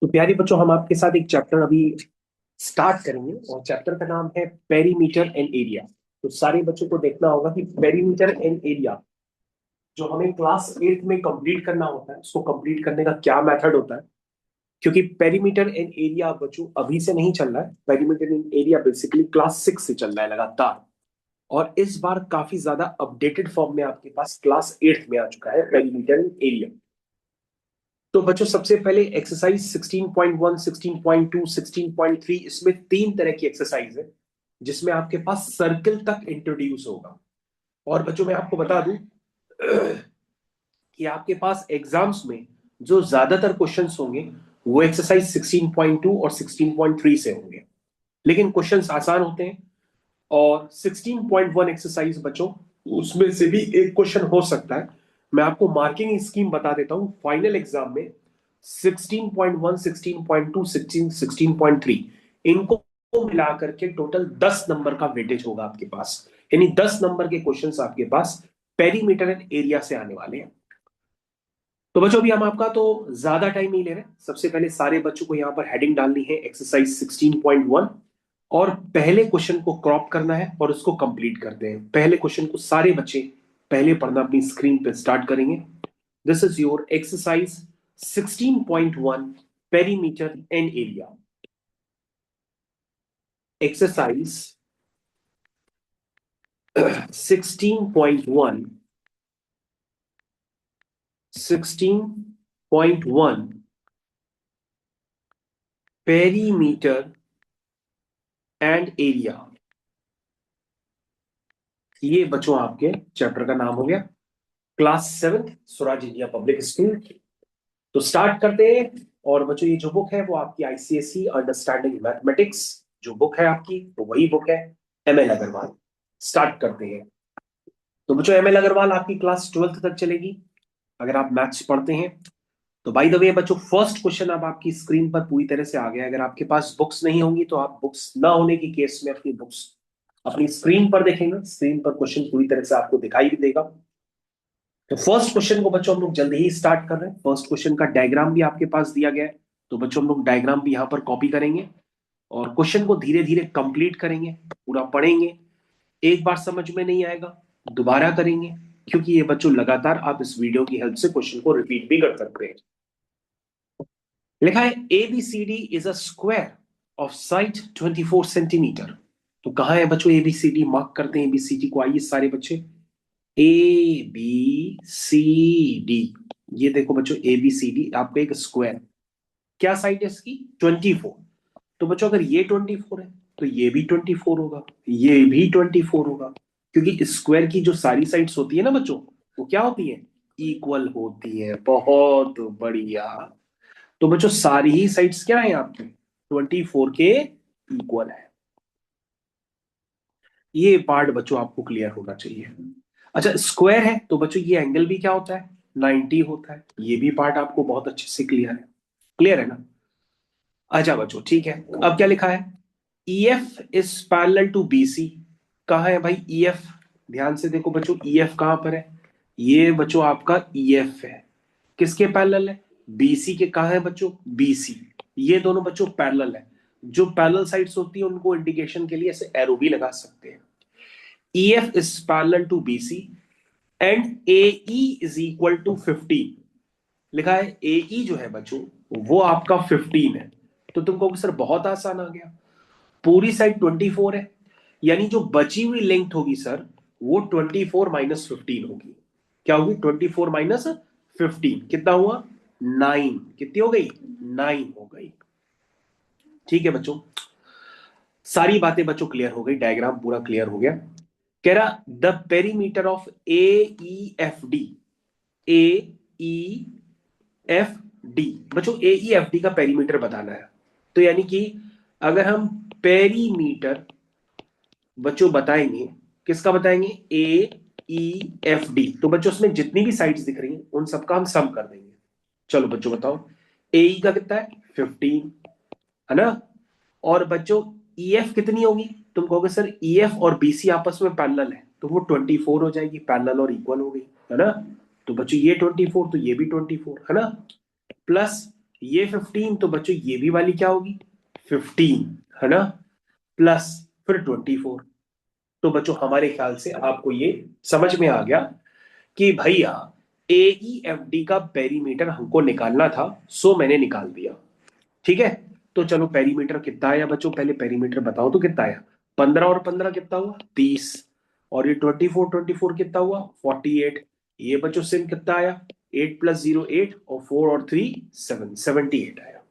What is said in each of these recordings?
तो प्यारे बच्चों, हम आपके साथ एक चैप्टर अभी स्टार्ट करेंगे और चैप्टर का नाम है पेरीमीटर एंड एरिया। तो सारे बच्चों को देखना होगा कि पेरीमीटर एंड एरिया जो हमें क्लास 8 में कंप्लीट करना होता है, उसको कंप्लीट करने का क्या मेथड होता है। क्योंकि पेरीमीटर एंड एरिया बच्चों अभी से नहीं चल रहा है, perimeter and area basically class 6 से चल रहा है लगातार। और इस बार काफी ज्यादा अपडेटेड फॉर्म में आपके पास क्लास 8 में आ चुका है पेरीमीटर एंड एरिया। तो बच्चों सबसे पहले एक्सरसाइज 16.1, 16.2, 16.3, इसमें तीन तरह की एक्सरसाइज है जिसमें आपके पास सर्कल तक इंट्रोड्यूस होगा। और बच्चों मैं आपको बता दूं कि आपके पास एग्जाम्स में जो ज्यादातर क्वेश्चंस होंगे वो एक्सरसाइज 16.2 और 16.3 से होंगे, लेकिन क्वेश्चंस आसान होते हैं। और 16.1 एक्सरसाइज बच्चों, उसमें से भी एक क्वेश्चन हो सकता है। मैं आपको मार्किंग स्कीम बता देता हूं फाइनल एग्जाम में। 16.1, 16.2, 16, 16.3, इनको मिला करके टोटल 10 नंबर का वेटेज होगा आपके पास। यानी 10 नंबर के क्वेश्चंस आपके पास पेरीमीटर एंड एरिया से आने वाले हैं। तो बच्चों अभी हम आपका तो ज्यादा टाइम नहीं ले रहे। सबसे पहले सारे बच्चों को यहाँ पर हेडिंग डालनी है एक्सरसाइज 16.1 और पहले क्वेश्चन को क्रॉप करना है और उसको कंप्लीट करते हैं। पहले क्वेश्चन को सारे बच्चे पहले पढ़ना अपनी स्क्रीन पे स्टार्ट करेंगे। This is your exercise 16.1 perimeter and area. Exercise 16.1, 16.1 perimeter and area. ये बच्चों आपके चैप्टर का नाम हो गया class 7 Swaraj India public school. तो स्टार्ट करते हैं। और बच्चों ये जो बुक है वो आपकी आईसीएसई अंडरस्टैंडिंग मैथमेटिक्स जो बुक है आपकी, तो वही बुक है एमएल अग्रवाल। स्टार्ट करते हैं। तो बच्चों एमएल अग्रवाल आपकी क्लास 12th तक चलेगी अगर आप मैथ्स पढ़ते हैं। तो बाय द वे बच्चों, फर्स्ट क्वेश्चन अब आपकी स्क्रीन पर पूरी तरह से आ गया। अगर आपके पास बुक्स नहीं होंगी तो आप बुक्स ना होने की केस में अपनी बुक्स अपनी स्क्रीन पर देखेंगे। स्क्रीन पर क्वेश्चन पूरी तरह से आपको दिखाई भी देगा। तो फर्स्ट क्वेश्चन को बच्चों हम लोग जल्दी ही स्टार्ट कर रहे हैं। फर्स्ट क्वेश्चन का डायग्राम भी आपके पास दिया गया है, तो बच्चों हम लोग डायग्राम भी यहां पर कॉपी करेंगे और क्वेश्चन को धीरे धीरे कंप्लीट करेंगे, पूरा पढ़ेंगे। एक बार समझ में नहीं आएगा दोबारा करेंगे, क्योंकि ये बच्चों लगातार आप इस वीडियो की हेल्प से क्वेश्चन को रिपीट भी कर सकते हैं। लिखा है ABCD is a square of side 24 centimetre. तो कहां है बच्चों एबीसीडी? मार्क करते हैं एबीसीडी को। आइए सारे बच्चे, ए बी सी डी। ये देखो बच्चों ए बी सी डी आपका एक स्क्वायर। क्या साइड है इसकी? 24। तो बच्चों अगर ये 24 है तो ये भी 24 होगा, ये भी 24 होगा। क्योंकि स्क्वायर की जो सारी साइड्स होती है ना बच्चों, वो क्या होती है? इक्वल होती है। बहुत बढ़िया। तो बच्चों सारी ही साइड्स क्या है आपकी? 24 के इक्वल है। ये पार्ट बच्चों आपको क्लियर होना चाहिए। अच्छा, स्क्वायर है तो बच्चों ये एंगल भी क्या होता है? 90 होता है। ये भी पार्ट आपको बहुत अच्छे से क्लियर है। क्लियर है ना? अच्छा बच्चों ठीक है। अब क्या लिखा है? EF is parallel to BC। कहा है भाई EF? ध्यान से देखो बच्चों, EF कहां पर है? ये बच्चों आपका EF है। किसके पैरेलल है? BC के। कहा है बच्चों? BC। ये दोनों बच्चों पैरेलल है। जो पैरेलल साइड्स होती है उनको इंडिकेशन के लिए ऐसे एरो भी लगा सकते हैं। EF is parallel to BC and AE is equal to 15। लिखा है AE जो है बच्चों वो आपका 15 है। तो तुम कहोगे सर बहुत आसान आ गया, पूरी साइड 24 है, यानी जो बची हुई लेंथ होगी सर वो 24 - 15 होगी। क्या होगी? 24 - 15 कितना हुआ? 9। कितनी हो गई? 9 हो गई। ठीक है बच्चों, सारी बातें बच्चों क्लियर हो गई, डायग्राम पूरा क्लियर हो गया। कह रहा the perimeter of AEFD। AEFD बच्चों, AEFD का पेरीमीटर बताना है। तो यानी कि अगर हम पेरीमीटर बच्चों बताएंगे, किसका बताएंगे? AEFD। तो बच्चों उसमें जितनी भी साइड्स दिख रही हैं उन सबका हम सम कर देंगे। चलो बच्चों बताओ, AE का कितना है? 15, है ना? और बच्चों EF कितनी होगी? तुम कहोगे सर EF और BC आपस में पैरेलल है, तो वो 24 हो जाएगी। पैरेलल और इक्वल हो गई, है ना? तो बच्चों ये 24 तो ये भी 24, है ना? प्लस ये 15, तो बच्चों ये भी वाली क्या होगी 15, है ना, प्लस फिर 24। तो बच्चों हमारे ख्याल से आपको ये समझ में आ गया कि भैया AEFD का पेरीमीटर हमको निकालना था, सो मैंने निकाल दिया। ठीक है, तो चलो पेरीमीटर कितना आया बच्चों, पहले पेरीमीटर बताओ तो कितना आया। 15 और 15 कितना हुआ 30, और ये 24 कितना हुआ 48। ये बच्चों सिम कितना आया 8 + 0 8, और 4 और 3 7, 78 आया।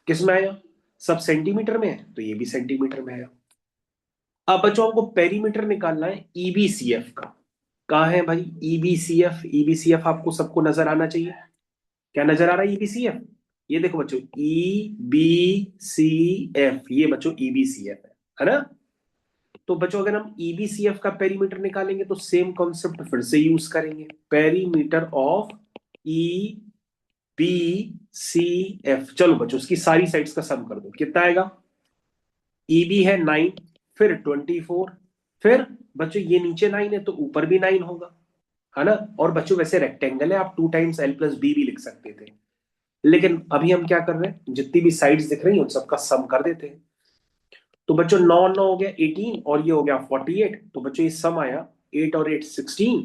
किस में आया, सब सेंटीमीटर में है तो ये भी सेंटीमीटर में आया। अब बच्चों हमको पेरीमीटर निकालना है EBCF का। कहाँ है भाई EBCF, EBCF आपको सबको नजर आना चाहिए। क्या नजर आ रहा है EBCF, ये देखो बच्चों EBCF, ये बच्चों EBCF है ना। तो बच्चों अगर हम EBCF का पेरीमीटर निकालेंगे तो सेम कॉन्सेप्ट फिर से यूज करेंगे, पेरीमीटर ऑफ EBCF। चलो बच्चों उसकी सारी साइड्स का सम कर दो, कितना आएगा। EB है 9, फिर 24, फिर बच्चों ये नीचे 9 है तो ऊपर भी 9 होगा, है ना। और बच्चों वैसे रेक्टेंगल है, आप 2 टाइम्स L+B भी लिख सकते थे, लेकिन अभी हम क्या कर रहे हैं, जितनी भी साइड्स दिख रही हैं उन सबका सम कर देते हैं। तो बच्चों 9 9 हो गया 18, और ये हो गया 48, तो बच्चों ये सम आया 8 और 8 16,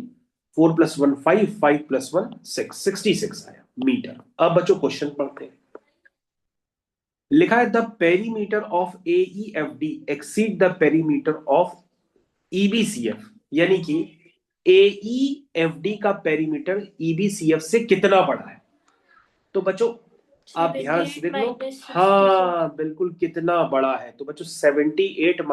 4 + 1 5, 5 + 1 6, 66 आया मीटर। अब बच्चों क्वेश्चन पढ़ते हैं। लिखा है the perimeter of AEFD exceed the perimeter of EBCF, यानी कि AEFD का पेरीमीटर EBCF से कितना बड़ा है। तो बच्चों आप ध्यान से देख लो, हाँ बिल्कुल कितना बड़ा है, तो बच्चों 78 -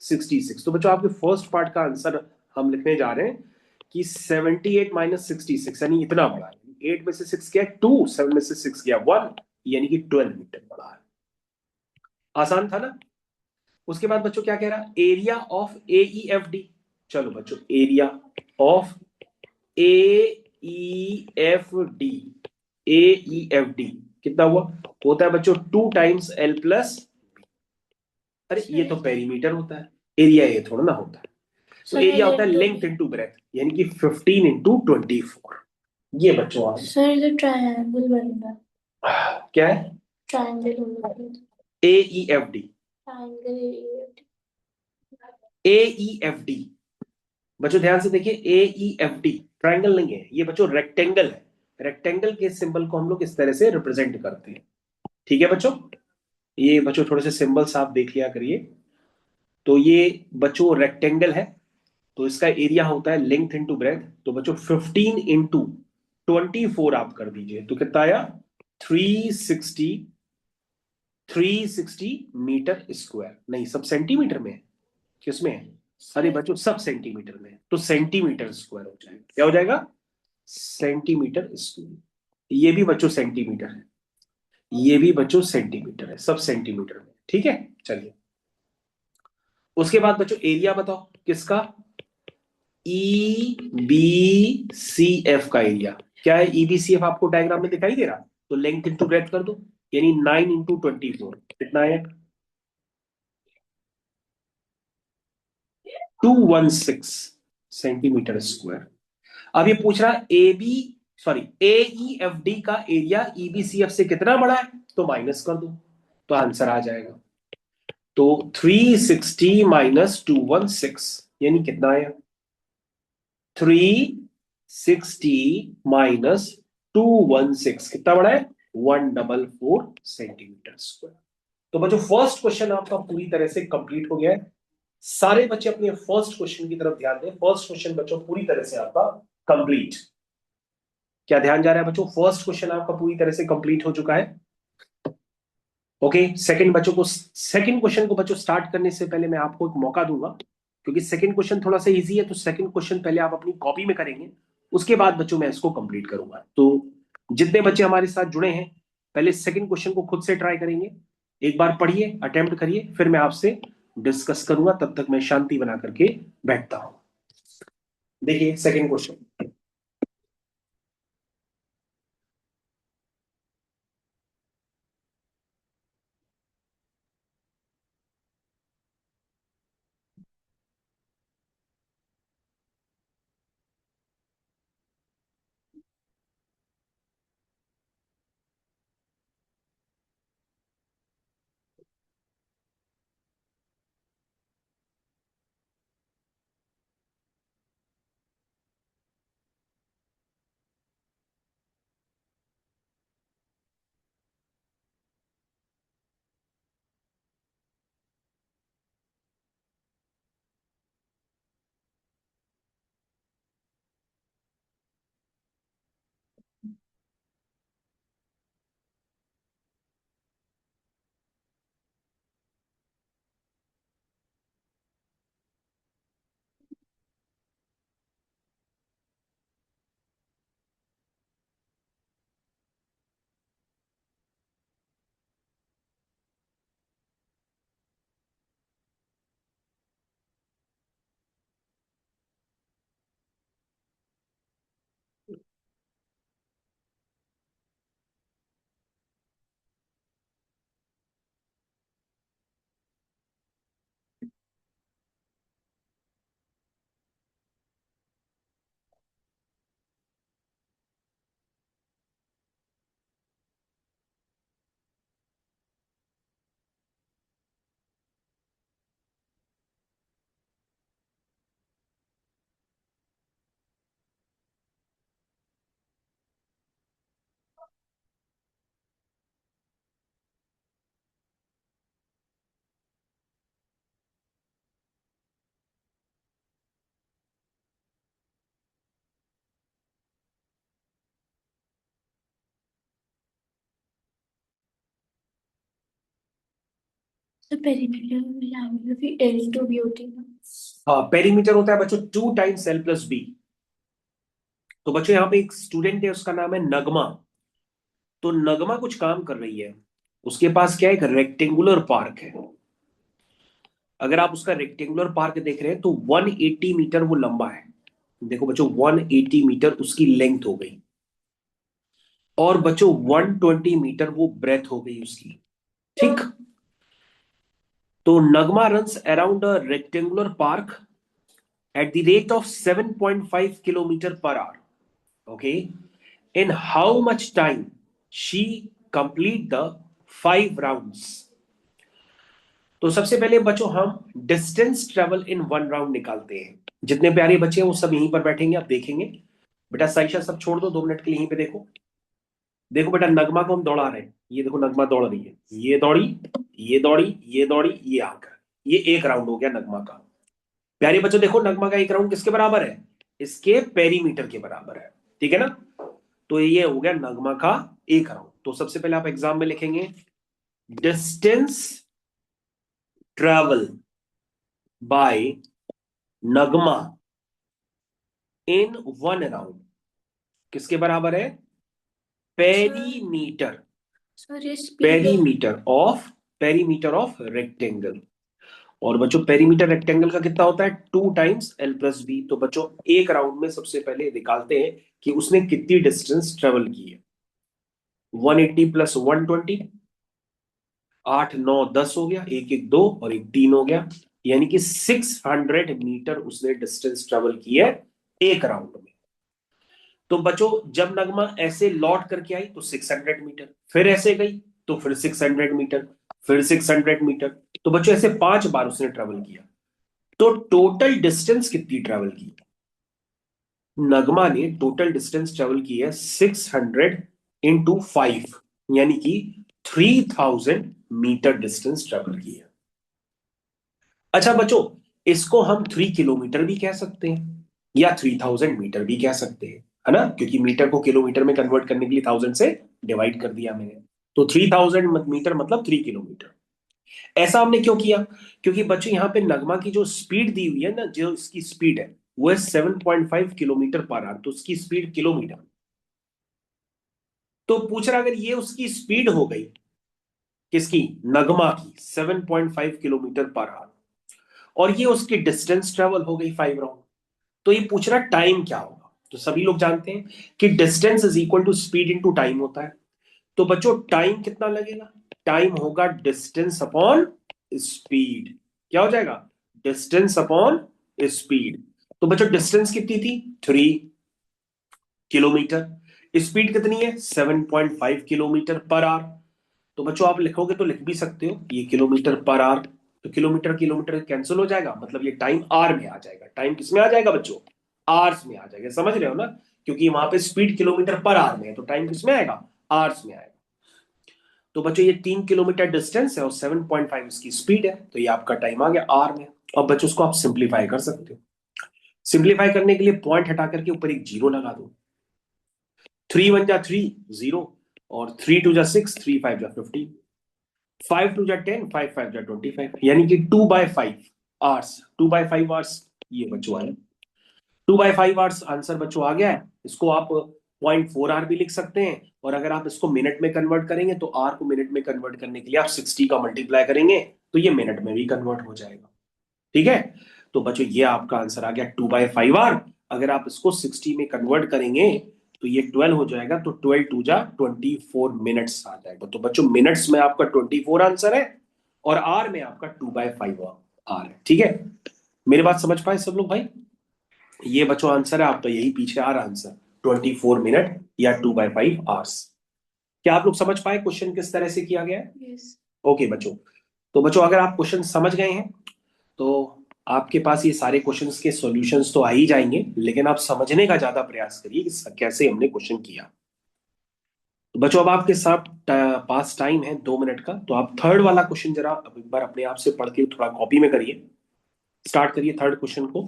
66। तो बच्चों आपके फर्स्ट पार्ट का आंसर हम लिखने जा रहे हैं कि 78 - 66 यानी इतना बड़ा है। 8 में से 6 गया 2, 7 में से 6 गया 1, यानी कि 12 मीटर बड़ा है। आसान था ना। उसके बाद बच्चों क्या कह रहा है, एरिया ऑफ AEFD। चलो बच्चों एरिया ऑफ AEFD, AEFD कितना हुआ, होता है बच्चों 2 टाइम्स L+। अरे ये तो पेरीमीटर होता है, एरिया ये थोड़ा ना होता है। तो एरिया होता है लेंथ इंटू ब्रेथ, यानी कि 15 × 24। ये बच्चों आ सर ये ट्रायंगल बन रहा है, क्या है ट्रायंगल AEFD, ट्रायंगल AEFD बच्चों ध्यान से देखिए AEFD ट्रायंगल नहीं है ये बच्चों, रेक्टेंगल है। रेक्टेंगल के सिंबल को हम लोग इस तरह से रिप्रेजेंट करते हैं। ठीक है बच्चों, ये बच्चों थोड़े से सिंबल्स आप देख लिया करिए। तो ये बच्चों रेक्टेंगल है, तो इसका एरिया होता है लेंथ इंटू ब्रेथ। तो बच्चों 15 × 24 आप कर दीजिए तो कितना आया 360, 360 मीटर स्क्वायर। नहीं सब सेंटीमीटर में है, किसमें है, अरे बच्चों सब सेंटीमीटर में है, तो सेंटीमीटर स्क्वायर हो जाएगा। क्या हो जाएगा सेंटीमीटर स्क्वायर। ये भी बच्चों सेंटीमीटर है, ये भी बच्चों सेंटीमीटर है, सब सेंटीमीटर में। ठीक है चलिए, उसके बाद बच्चों एरिया बताओ किसका, EBCF का एरिया। क्या है EBCF आपको डायग्राम में दिखाई दे रहा, तो लेंथ इंटू ब्रेथ कर दो, यानी 9 × 24 कितना है 216 सेंटीमीटर स्क्वायर। अब ये पूछ रहा है AEFD का एरिया EBCF से कितना बड़ा है, तो माइनस कर दो तो आंसर आ जाएगा। तो 360 - 216 यानी कितना आया 360 - 216 कितना बड़ा है 144 सेंटीमीटर स्क्वायर। तो बच्चों फर्स्ट क्वेश्चन आपका पूरी तरह से कंप्लीट हो गया है। सारे बच्चे अपने फर्स्ट क्वेश्चन की तरफ ध्यान दें। फर्स्ट क्वेश्चन बच्चों पूरी तरह से आपका कंप्लीट। क्या ध्यान जा रहा है बच्चों, फर्स्ट क्वेश्चन आपका पूरी तरह से कंप्लीट हो चुका है। ओके, सेकंड क्वेश्चन को बच्चों स्टार्ट करने से पहले मैं आपको एक मौका दूंगा, क्योंकि सेकंड क्वेश्चन थोड़ा सा इजी है, तो सेकंड क्वेश्चन पहले आप अपनी कॉपी में करेंगे, उसके बाद बच्चों मैं इसको कंप्लीट करूंगा। तो जितने बच्चे हमारे साथ जुड़े हैं पहले सेकंड क्वेश्चन को खुद से ट्राई करेंगे, एक बार पढ़िए अटेम्प्ट करिए, फिर मैं आपसे डिस्कस करूंगा, तब तक मैं शांति बना करके बैठता हूं। देखिए सेकंड क्वेश्चन, तो पेरीमीटर ट्रायंगल भी L into B होती है ना। हाँ, पेरीमीटर होता है बच्चों 2 टाइम्स L+B। तो बच्चों यहाँ पे एक स्टूडेंट है, उसका नाम है नगमा। तो नगमा कुछ काम कर रही है, उसके पास क्या है, एक रेक्टेंगुलर पार्क है। अगर आप उसका रेक्टेंगुलर पार्क देख रहे हैं तो 180 मीटर वो लंबा है। देखो बच्चों, 180 मीटर उसकी लेंथ हो गई, और बच्चों 120 मीटर वो ब्रेथ हो गई उसकी। ठीक। तो Nagma runs around a rectangular park at the rate of 7.5 kilometer per hour. Okay. In how much time she complete the 5 rounds? तो सबसे पहले बच्चों हम डिस्टेंस ट्रेवल इन 1 राउंड निकालते हैं। जितने प्यारे बच्चे हैं वो सब यहीं पर बैठेंगे, आप देखेंगे। बेटा साइशा सब छोड़ दो, 2 मिनट के लिए यहीं पे देखो। देखो बेटा, नगमा को हम दौड़ा रहे हैं, ये देखो नगमा दौड़ रही है, ये दौड़ी, ये दौड़ी, ये दौड़ी, ये आकर, ये 1 राउंड हो गया नगमा का। प्यारे बच्चों देखो, नगमा का 1 राउंड किसके बराबर है, इसके पेरीमीटर के बराबर है। ठीक है ना। तो ये हो गया नगमा का 1 राउंड। तो सबसे पहले आप एग्जाम में लिखेंगे distance travel by Nagma in 1 round किसके बराबर है, पेरीमीटर। सर ये स्पीड है। Perimeter of rectangle. और बच्चों पेरीमीटर रेक्टेंगल का कितना होता है, 2 टाइम्स L+B। तो बच्चों 1 राउंड में सबसे पहले निकालते हैं कि उसने कितनी डिस्टेंस ट्रेवल की है। 180 प्लस 120, 8 9 10 हो गया, एक एक 2 और एक 3 हो गया, यानी कि 600 मीटर उसने डिस्टेंस ट्रेवल की है 1 राउंड में। तो बच्चों जब नगमा ऐसे लौट करके आई तो 600 मीटर, फिर ऐसे गई तो फिर 600 मीटर, फिर 600 मीटर। तो बच्चों ऐसे 5 बार उसने ट्रेवल किया। तो टोटल डिस्टेंस कितनी ट्रेवल की, नगमा ने टोटल डिस्टेंस ट्रेवल की है 600 × 5, यानी कि 3000 मीटर डिस्टेंस ट्रेवल की है। अच्छा बच्चों, इसको हम 3 किलोमीटर भी कह सकते हैं या 3000 मीटर भी कह सकते हैं, है ना, क्योंकि मीटर को किलोमीटर में कन्वर्ट करने के लिए 1000 से डिवाइड कर दिया मैंने। तो 3000 मीटर मतलब 3 किलोमीटर। ऐसा हमने क्यों किया, क्योंकि बच्चों यहाँ पे नगमा की जो स्पीड दी हुई है ना, जो इसकी स्पीड है वो है 7.5 किलोमीटर पर आवर, तो उसकी स्पीड किलोमीटर। तो पूछ रहा, अगर ये उसकी स्पीड हो गई, किसकी, नगमा की, 7.5 किलोमीटर पर आवर, और ये उसकी डिस्टेंस ट्रेवल हो गई 5 राउंड, तो ये पूछ रहा टाइम क्या होगा। तो सभी लोग जानते हैं कि distance is equal to speed into time होता है। तो बच्चों टाइम कितना लगेगा, टाइम होगा डिस्टेंस अपॉन स्पीड। क्या हो जाएगा, डिस्टेंस अपॉन स्पीड। तो बच्चों डिस्टेंस कितनी थी, 3 किलोमीटर, स्पीड कितनी है, 7.5 किलोमीटर पर आवर। तो बच्चों आप लिखोगे तो लिख भी सकते हो ये किलोमीटर पर आवर, तो किलोमीटर किलोमीटर कैंसिल हो जाएगा, मतलब ये टाइम आर में आ जाएगा। टाइम किस में आ जाएगा बच्चों, आर्स में आ जाएगा, समझ रहे हो ना, क्योंकि वहां पे स्पीड किलोमीटर पर आवर में है, तो टाइम किस में आएगा, आर्स में आएगा। तो बच्चों ये 3 किलोमीटर डिस्टेंस है और 7.5 इसकी स्पीड है, तो ये आपका टाइम आ गया आर में। और बच्चों उसको आप सिंप्लीफाई कर सकते हो। सिंप्लीफाई करने के लिए पॉइंट हटा करके ऊपर एक जीरो लगा दो। 3 1 जा 3, 0, और 3 2 जा 6, 3 5 जा 15, 5 2 जा 10, 5 5 जा 25, यानी कि 2/5 आवर्स, 2/5 आवर्स ये बच्चों आए। 2/5 आवर्स आंसर बच्चों आ गया है। इसको आप 0.4 आर भी लिख सकते हैं, और अगर आप इसको मिनट में कन्वर्ट करेंगे तो आर को मिनट में कन्वर्ट करने के लिए आप 60 का मल्टीप्लाई करेंगे, तो ये मिनट में भी कन्वर्ट हो जाएगा। ठीक है। तो बच्चों ये आपका आंसर आ गया 2/5 आवर। अगर आप इसको 60 में कन्वर्ट करेंगे तो ये 12 हो जाएगा, तो 12 2 जा 24 मिनट्स आ जाएगा। तो बच्चों मिनट्स में आपका 24 आंसर है, और आर में आपका 2/5 आर है। ठीक है, मेरी बात समझ पाए सब लोग भाई। ये बच्चों आंसर है आपका, यही पीछे आ रहा आंसर, 24 मिनट या 2/5 आवर्स। क्या आप लोग समझ पाए क्वेश्चन किस तरह से किया गया है। यस। ओके बच्चों, तो बच्चों अगर आप क्वेश्चन समझ गए हैं तो आपके पास ये सारे क्वेश्चंस के सॉल्यूशंस तो आ ही जाएंगे, लेकिन आप समझने का ज्यादा प्रयास करिए कि कैसे हमने क्वेश्चन किया। तो बच्चों अब आपके साथ पास टाइम है 2 मिनट का, तो आप थर्ड वाला क्वेश्चन जरा अब एक बार अपने आप से पढ़ के थोड़ा कॉपी में करिए। स्टार्ट करिए थर्ड क्वेश्चन को।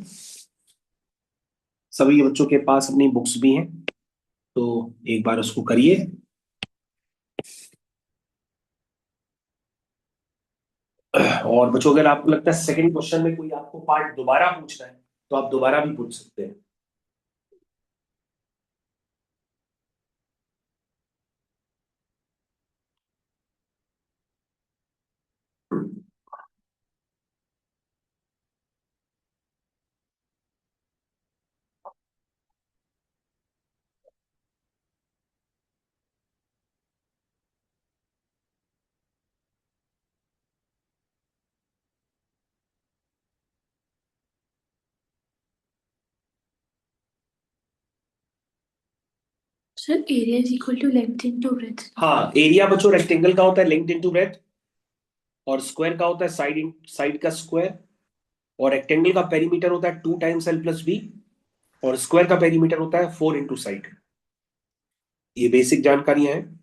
सभी बच्चों के पास अपनी बुक्स भी हैं, तो एक बार उसको करिए। और बच्चों अगर आपको लगता है सेकंड क्वेश्चन में कोई आपको पार्ट दोबारा पूछना है तो आप दोबारा भी पूछ सकते हैं। Sir area is equal to length into breadth. हाँ, एरिया बच्चों रेक्टेंगल का होता है लेंथ इनटू ब्रेथ, और स्क्वायर का होता है साइड का स्क्वायर, और रेक्टेंगल का पेरीमीटर होता है 2 टाइम्स L+B, और स्क्वायर का पेरीमीटर होता है 4 इंटू साइड। ये बेसिक जानकारियां हैं।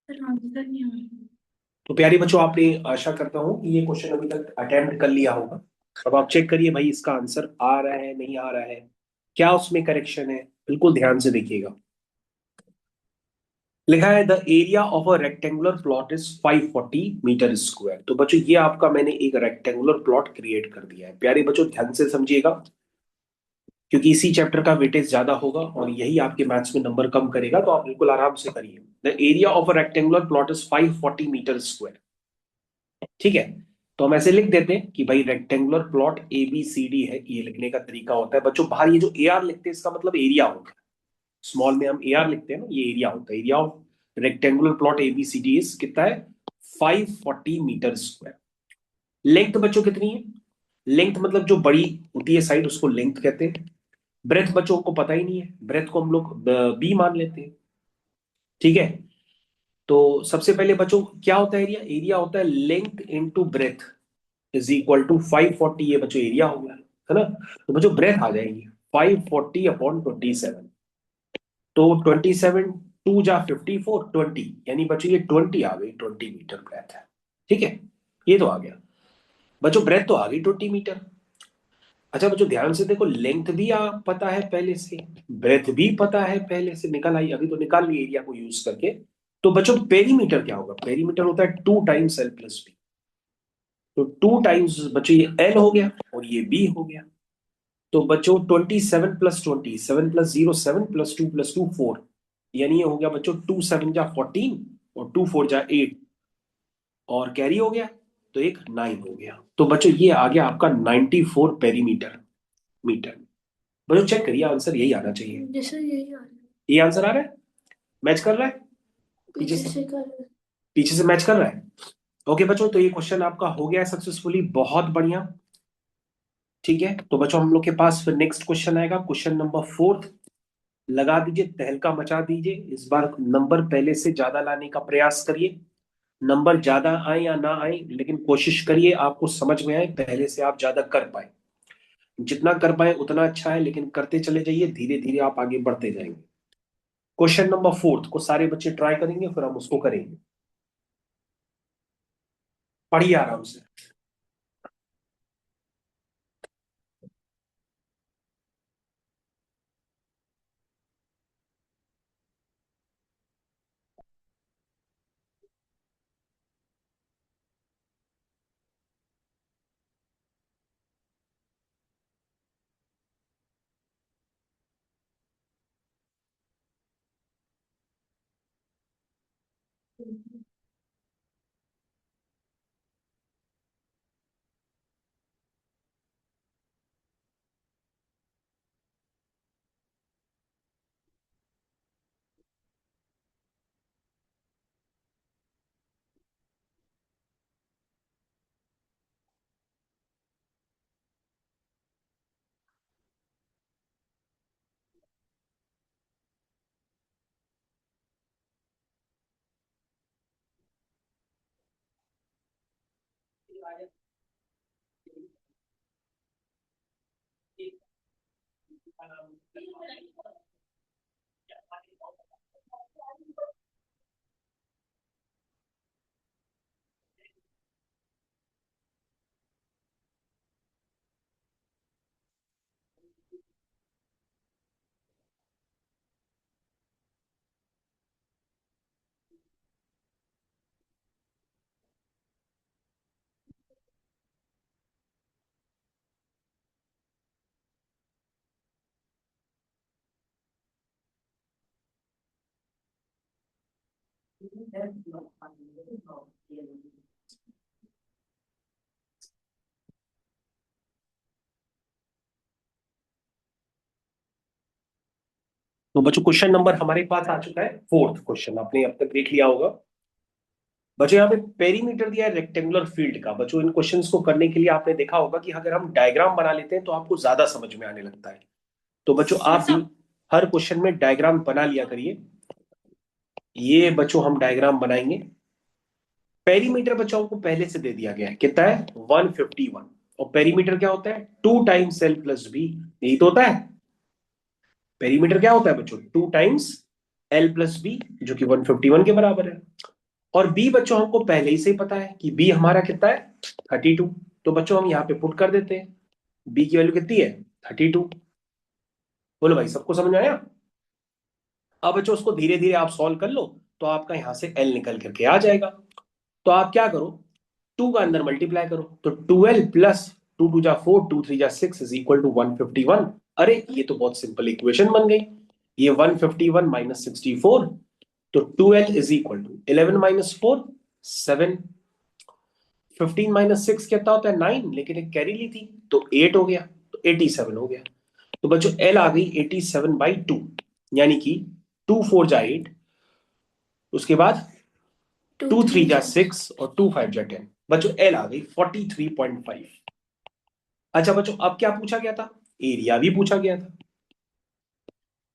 सर आंसर नहीं आ रहा। तो प्यारे बच्चों, आपने, आशा करता हूं कि ये क्वेश्चन अभी तक अटेम्प्ट कर लिया होगा। अब आप चेक करिए भाई, इसका आंसर आ रहा है नहीं आ रहा है, क्या उसमें करेक्शन है, बिल्कुल ध्यान से देखिएगा। लिखा है the area of a rectangular plot is 540 metre square. तो बच्चों ये आपका मैंने एक रेक्टेंगुलर प्लॉट क्रिएट कर दिया है। प्यारे बच्चों ध्यान से समझिएगा। क्योंकि इसी चैप्टर का वेटेज ज्यादा होगा और यही आपके मैथ्स में नंबर कम करेगा, तो आप बिल्कुल आराम से करिए। The area of a rectangular plot is 540 metre square. ठीक है, तो हम ऐसे लिख देते हैं कि भाई rectangular plot A B C D है, ये लिखने का तरीका होता है बच्चों। बाहर ये जो ए आर लिखते हैं इसका मतलब एरिया होता है, स्मॉल में हम ए आर लिखते हैं ना, ये एरिया होता है। Area of rectangular plot A B C D is कितना है, 540 मीटर स्क्वायर। लेंथ बच्चों कितनी है, लेंथ मतलब जो बड़ी होती है साइड उसको लेंथ कहते हैं। ब्रेथ बच्चों को पता ही नहीं है, ब्रेथ को हम लोग बी मान लेते हैं। ठीक है, तो सबसे पहले बच्चों क्या होता है एरिया, एरिया होता है length into breadth is equal to 540। ये बच्चों एरिया हो गया है ना। तो बच्चों ब्रेथ आ जाएगी 540 अपॉन 27। तो 27 टू जा 54, 20, यानी बच्चों ये 20 आ गई, 20 मीटर ब्रेथ है। ठीक है, ये तो आ गया बच्चों, ब्रेथ तो आ गई 20 मीटर। अच्छा बच्चों ध्यान से देखो, लेंथ भी पता है पहले से, ब्रेथ भी पता है पहले से, निकल आई, अभी तो निकाल ली एरिया को यूज करके। तो बच्चों पेरीमीटर क्या होगा, पेरीमीटर होता है 2 टाइम्स L+B। तो 2 टाइम्स बच्चों ये L हो गया और ये B हो गया। तो बच्चों 27 + 20, 7 + 0 7 + 2 + 2 4, यानी ये हो गया बच्चों 2 7 जा 14 और 2 4 जा 8, और कैरी हो गया तो एक 9 हो गया। तो बच्चों ये आ गया आपका 94 पेरीमीटर मीटर। बच्चों चेक करिए, आंसर यही आना चाहिए। जैसे यही आ रहा है। ये आंसर आ रहा है, मैच कर रहा है पीछे पीछे से, से कर। पीछे से मैच कर रहा है। ओके बच्चों, तो ये क्वेश्चन आपका हो गया सक्सेसफुली, बहुत बढ़िया। ठीक है, तो बच्चों हम लोग के पास फिर नेक्स्ट क्वेश्चन आएगा, क्वेश्चन नंबर 4। लगा दीजिए, तहलका मचा दीजिए, इस बार नंबर पहले से ज्यादा लाने का प्रयास करिए। नंबर ज्यादा आए या ना आए, लेकिन कोशिश करिए आपको समझ में आए, पहले से आप ज्यादा कर पाए। जितना कर पाए उतना अच्छा है, लेकिन करते चले जाइए, धीरे धीरे आप आगे बढ़ते जाएंगे। क्वेश्चन नंबर 4 को सारे बच्चे ट्राई करेंगे, फिर हम उसको करेंगे। पढ़िए आराम से। तो बच्चों क्वेश्चन नंबर हमारे पास आ चुका है, 4th क्वेश्चन आपने अब तक देख लिया होगा। बच्चों यहाँ पे पेरीमीटर दिया है रेक्टेंगुलर फील्ड का। बच्चों इन क्वेश्चंस को करने के लिए आपने देखा होगा कि अगर हम डायग्राम बना लेते हैं तो आपको ज्यादा समझ में आने लगता है। तो बच्चों आप भी हर क्वेश्चन में डायग्राम बना लिया करिए। ये बच्चों हम डायग्राम बनाएंगे। पेरीमीटर बच्चों को पहले से दे दिया गया है, कितना है 151। और पेरीमीटर क्या होता है 2 टाइम्स L+B, यही तो होता है। पेरीमीटर क्या होता है बच्चों 2 टाइम्स L+B, जो कि 151 के बराबर है। और बी बच्चों हमको पहले ही से ही पता है कि बी हमारा कितना है 32। तो बच्चों हम यहाँ पे पुट कर देते हैं, बी की वैल्यू कितनी है 32। बोलो भाई सबको समझ में आया। अब बच्चों उसको धीरे धीरे आप सॉल्व कर लो, तो आपका यहां से एल निकल करके आ जाएगा। तो आप क्या करो, 2 का अंदर मल्टीप्लाई करो, तो 12 + 2 2 जा 4, 2 3 जा 6 इज इक्वल टू 151। अरे ये तो बहुत सिंपल इक्वेशन बन गई। ये 151 माइनस 64, तो 2l is equal to 11 minus 4 7, 15 minus 6 कितना होता है 9, लेकिन एक कैरी ली थी तो 8 हो गया, तो 87 हो गया। तो बच्चों एल आ गई 87/2, यानी कि 2 4 जा 8, उसके बाद 2 2 3 3 जा 6 और 2 5 जा 10। बच्चों एल आ गई 43.5। अच्छा बच्चों अब क्या पूछा गया था, एरिया भी पूछा गया था।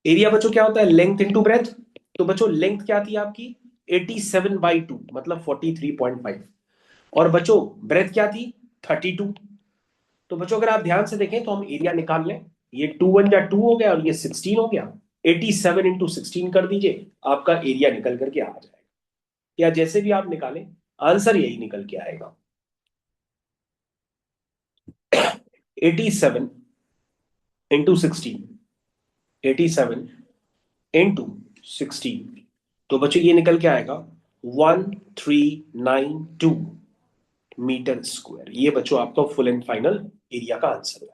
एरिया बच्चों क्या होता है, लेंथ इंटू ब्रेथ। तो बच्चों लेंथ क्या थी आपकी 87/2 मतलब 43.5, और बच्चों ब्रेथ क्या थी 32। तो बच्चों अगर आप ध्यान से देखें तो हम एरिया निकाल लें, ये 2 1 जा 2 हो गया और ये 16 हो गया, 87 इंटू 16 कर दीजिए, आपका एरिया निकल करके आ जाएगा, या जैसे भी आप निकालें आंसर यही निकल के आएगा। 87 इंटू 16, 87 इंटू 16, तो बच्चों ये निकल के आएगा 1392 मीटर स्क्वायर। ये बच्चों आपका फुल एंड फाइनल एरिया का आंसर है।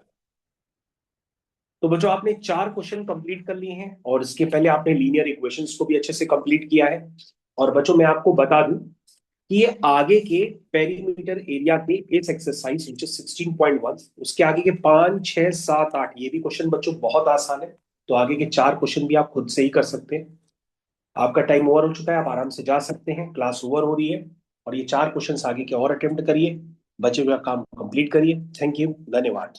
तो बच्चों आपने 4 क्वेश्चन कंप्लीट कर लिए हैं, और इसके पहले आपने लीनियर इक्वेशंस को भी अच्छे से कंप्लीट किया है। और बच्चों मैं आपको बता दूं कि ये आगे के पेरीमीटर एरिया के इस एक्सरसाइज विच इज 16.1, उसके आगे के 5 6 7 8 ये भी क्वेश्चन बच्चों बहुत आसान है। तो आगे के 4 क्वेश्चन भी आप खुद से ही कर सकते हैं। आपका टाइम ओवर हो चुका है, आप आराम से जा सकते हैं, क्लास ओवर हो रही है। और ये 4 क्वेश्चन आगे के और अटेम्प्ट करिए, बचे हुए काम कंप्लीट करिए। थैंक यू, धन्यवाद।